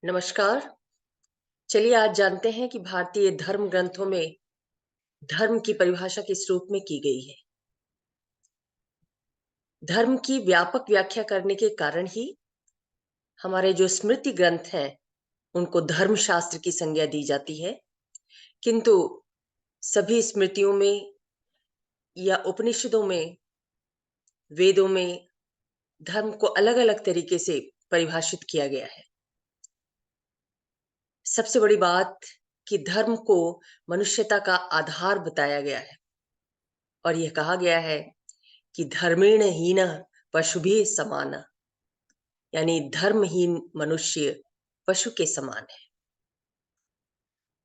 नमस्कार। चलिए आज जानते हैं कि भारतीय धर्म ग्रंथों में धर्म की परिभाषा किस रूप में की गई है। धर्म की व्यापक व्याख्या करने के कारण ही हमारे जो स्मृति ग्रंथ हैं, उनको धर्मशास्त्र की संज्ञा दी जाती है। किंतु सभी स्मृतियों में या उपनिषदों में, वेदों में धर्म को अलग-अलग तरीके से परिभाषित किया गया है। सबसे बड़ी बात कि धर्म को मनुष्यता का आधार बताया गया है और यह कहा गया है कि धर्मेण हीनः पशुभिः समानः, यानी धर्महीन मनुष्य पशु के समान है।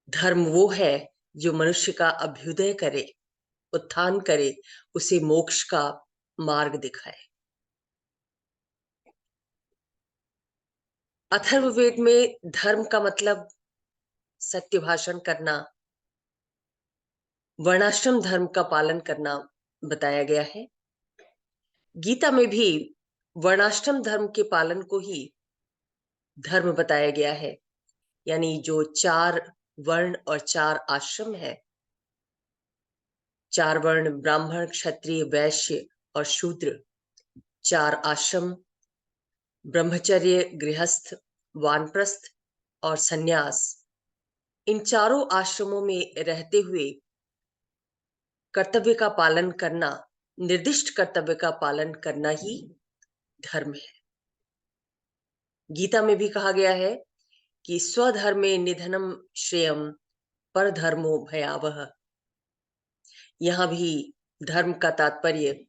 धर्म वो है जो मनुष्य का अभ्युदय करे, उत्थान करे, उसे मोक्ष का मार्ग दिखाए। अथर्ववेद में धर्म का मतलब सत्य भाषण करना, वर्णाश्रम धर्म का पालन करना बताया गया है। गीता में भी वर्णाश्रम धर्म के पालन को ही धर्म बताया गया है, यानी जो 4 वर्ण और 4 आश्रम है, 4 वर्ण ब्राह्मण, क्षत्रिय, वैश्य और शूद्र, 4 आश्रम ब्रह्मचर्य, गृहस्थ, वानप्रस्थ और सन्यास, इन चारों आश्रमों में रहते हुए कर्तव्य का पालन करना, निर्दिष्ट कर्तव्य का पालन करना ही धर्म है। गीता में भी कहा गया है कि स्वधर्मे निधनम श्रेयम परधर्मो भयावह। यहाँ भी धर्म का तात्पर्य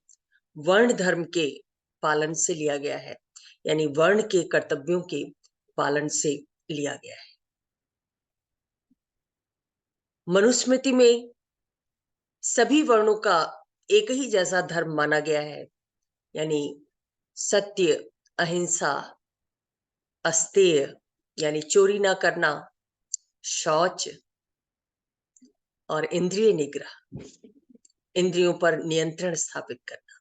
वर्ण धर्म के पालन से लिया गया है, यानी वर्ण के कर्तव्यों के पालन से लिया गया है। मनुस्मृति में सभी वर्णों का एक ही जैसा धर्म माना गया है, यानी सत्य, अहिंसा, अस्तेय यानी चोरी ना करना, शौच और इंद्रिय निग्रह, इंद्रियों पर नियंत्रण स्थापित करना,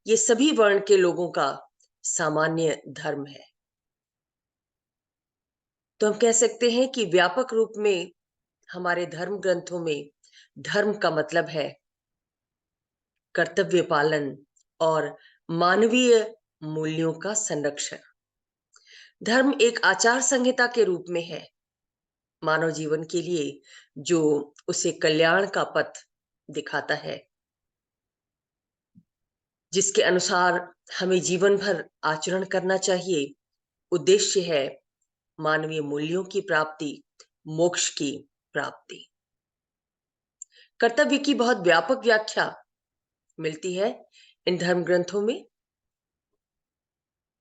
ये सभी वर्ण के लोगों का सामान्य धर्म है। तो हम कह सकते हैं कि व्यापक रूप में हमारे धर्म ग्रंथों में धर्म का मतलब है कर्तव्य पालन और मानवीय मूल्यों का संरक्षण। धर्म एक आचार संहिता के रूप में है मानव जीवन के लिए, जो उसे कल्याण का पथ दिखाता है, जिसके अनुसार हमें जीवन भर आचरण करना चाहिए। उद्देश्य है मानवीय मूल्यों की प्राप्ति, मोक्ष की प्राप्ति। कर्तव्य की बहुत व्यापक व्याख्या मिलती है इन धर्म ग्रंथों में।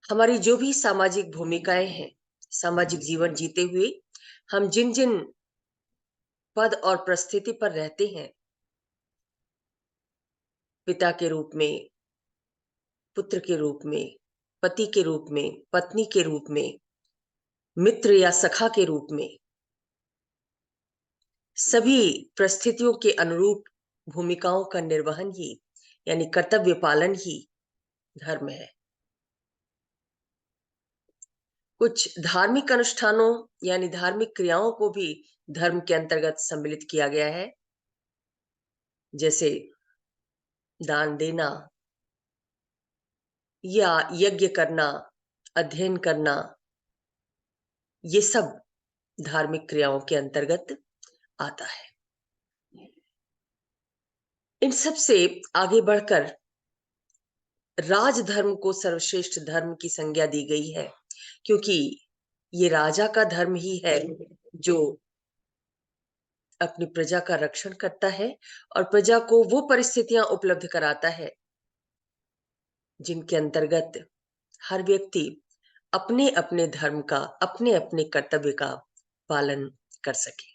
हमारी जो भी सामाजिक भूमिकाएं हैं, सामाजिक जीवन जीते हुए हम जिन जिन पद और परिस्थिति पर रहते हैं, पिता के रूप में, पुत्र के रूप में, पति के रूप में, पत्नी के रूप में, मित्र या सखा के रूप में, सभी परिस्थितियों के अनुरूप भूमिकाओं का निर्वहन ही, यानी कर्तव्य पालन ही धर्म है। कुछ धार्मिक अनुष्ठानों यानी धार्मिक क्रियाओं को भी धर्म के अंतर्गत सम्मिलित किया गया है, जैसे दान देना या यज्ञ करना, अध्ययन करना, ये सब धार्मिक क्रियाओं के अंतर्गत आता है। इन सब से आगे बढ़कर राजधर्म को सर्वश्रेष्ठ धर्म की संज्ञा दी गई है, क्योंकि ये राजा का धर्म ही है जो अपनी प्रजा का रक्षण करता है और प्रजा को वो परिस्थितियां उपलब्ध कराता है जिनके अंतर्गत हर व्यक्ति अपने अपने धर्म का, अपने अपने कर्तव्य का पालन कर सके।